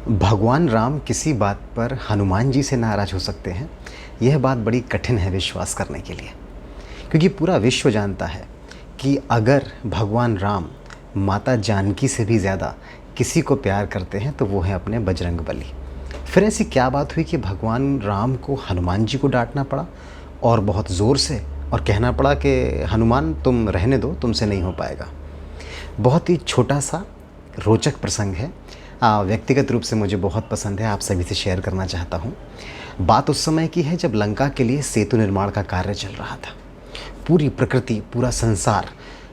भगवान राम किसी बात पर हनुमान जी से नाराज़ हो सकते हैं, यह बात बड़ी कठिन है विश्वास करने के लिए। क्योंकि पूरा विश्व जानता है कि अगर भगवान राम माता जानकी से भी ज़्यादा किसी को प्यार करते हैं तो वो है अपने बजरंगबली। फिर ऐसी क्या बात हुई कि भगवान राम को हनुमान जी को डांटना पड़ा और बहुत ज़ोर से, और कहना पड़ा कि हनुमान तुम रहने दो, तुमसे नहीं हो पाएगा। बहुत ही छोटा सा रोचक प्रसंग है। व्यक्तिगत रूप से मुझे बहुत पसंद है, आप सभी से शेयर करना चाहता हूँ। बात उस समय की है जब लंका के लिए सेतु निर्माण का कार्य चल रहा था। पूरी प्रकृति, पूरा संसार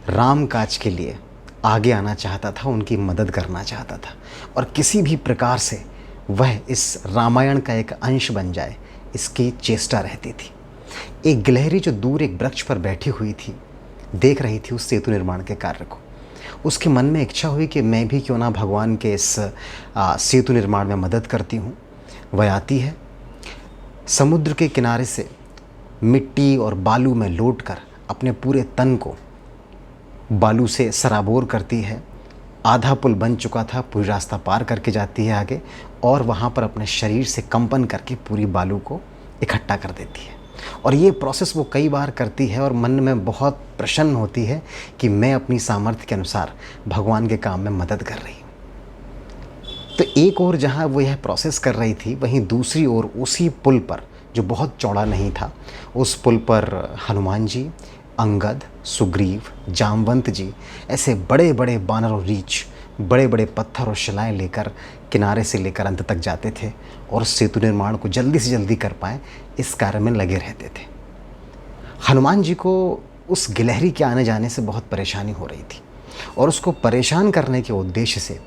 राम काज के लिए आगे आना चाहता था, उनकी मदद करना चाहता था, और किसी भी प्रकार से वह इस रामायण का एक अंश बन जाए, इसकी चेष्टा रहती थी। एक गिलहरी जो दूर एक वृक्ष पर बैठी हुई थी, देख रही थी उस सेतु निर्माण के कार्य को। उसके मन में इच्छा हुई कि मैं भी क्यों ना भगवान के इस सेतु निर्माण में मदद करती हूँ। वह आती है, समुद्र के किनारे से मिट्टी और बालू में लौटकर अपने पूरे तन को बालू से सराबोर करती है। आधा पुल बन चुका था, पूरी रास्ता पार करके जाती है आगे, और वहाँ पर अपने शरीर से कंपन करके पूरी बालू को इकट्ठा कर देती है। और ये प्रोसेस वो कई बार करती है और मन में बहुत प्रसन्न होती है कि मैं अपनी सामर्थ्य के अनुसार भगवान के काम में मदद कर रही हूँ। तो एक ओर जहाँ वो यह प्रोसेस कर रही थी, वहीं दूसरी ओर उसी पुल पर, जो बहुत चौड़ा नहीं था, उस पुल पर हनुमान जी, अंगद, सुग्रीव, जामवंत जी, ऐसे बड़े बड़े बानर और रीछ बड़े बड़े पत्थर और शिलाएं लेकर किनारे से लेकर अंत तक जाते थे और सेतु निर्माण को जल्दी से जल्दी कर पाएँ, इस कार्य में लगे रहते थे। हनुमान जी को उस गिलहरी के आने जाने से बहुत परेशानी हो रही थी, और उसको परेशान करने के उद्देश्य से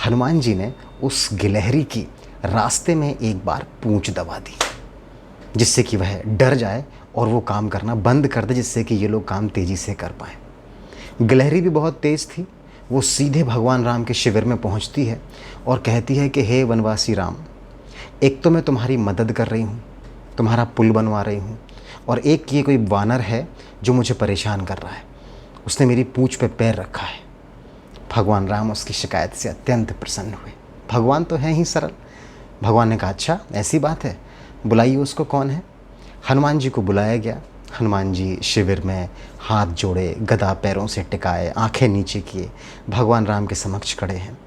हनुमान जी ने उस गिलहरी की रास्ते में एक बार पूंछ दबा दी, जिससे कि वह डर जाए और वो काम करना बंद कर दे, जिससे कि ये लोग काम तेज़ी से कर पाएँ। गिलहरी भी बहुत तेज़ थी। वो सीधे भगवान राम के शिविर में पहुंचती है और कहती है कि हे वनवासी राम, एक तो मैं तुम्हारी मदद कर रही हूँ, तुम्हारा पुल बनवा रही हूँ, और एक ये कोई वानर है जो मुझे परेशान कर रहा है, उसने मेरी पूंछ पे पैर रखा है। भगवान राम उसकी शिकायत से अत्यंत प्रसन्न हुए। भगवान तो हैं ही सरल। भगवान ने कहा, अच्छा ऐसी बात है, बुलाइए उसको, कौन है। हनुमान जी को बुलाया गया। हनुमान जी शिविर में हाथ जोड़े, गदा पैरों से टिकाए, आंखें नीचे किए, भगवान राम के समक्ष खड़े हैं।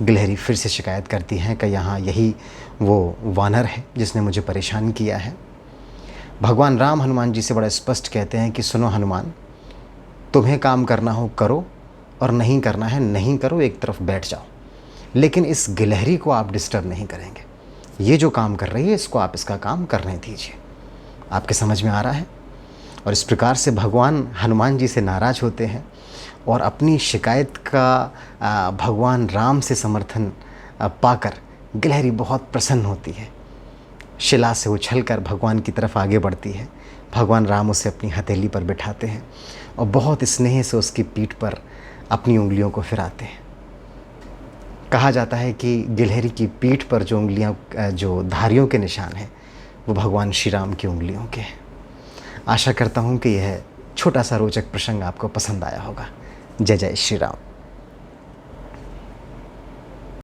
गिलहरी फिर से शिकायत करती हैं कि यहाँ यही वो वानर है जिसने मुझे परेशान किया है। भगवान राम हनुमान जी से बड़ा स्पष्ट कहते हैं कि सुनो हनुमान, तुम्हें काम करना हो करो, और नहीं करना है नहीं करो, एक तरफ बैठ जाओ, लेकिन इस गिलहरी को आप डिस्टर्ब नहीं करेंगे। ये जो काम कर रही है इसको आप इसका काम करने दीजिए। आपके समझ में आ रहा है। और इस प्रकार से भगवान हनुमान जी से नाराज़ होते हैं और अपनी शिकायत का भगवान राम से समर्थन पाकर गिलहरी बहुत प्रसन्न होती है। शिला से उछलकर भगवान की तरफ आगे बढ़ती है। भगवान राम उसे अपनी हथेली पर बिठाते हैं और बहुत स्नेह से उसकी पीठ पर अपनी उंगलियों को फिराते हैं। कहा जाता है कि गिलहरी की पीठ पर जो उंगलियां, जो धारियों के निशान हैं, वो भगवान श्री राम की उंगलियों के हैं। आशा करता हूँ कि यह छोटा सा रोचक प्रसंग आपको पसंद आया होगा। जय जय श्री राम।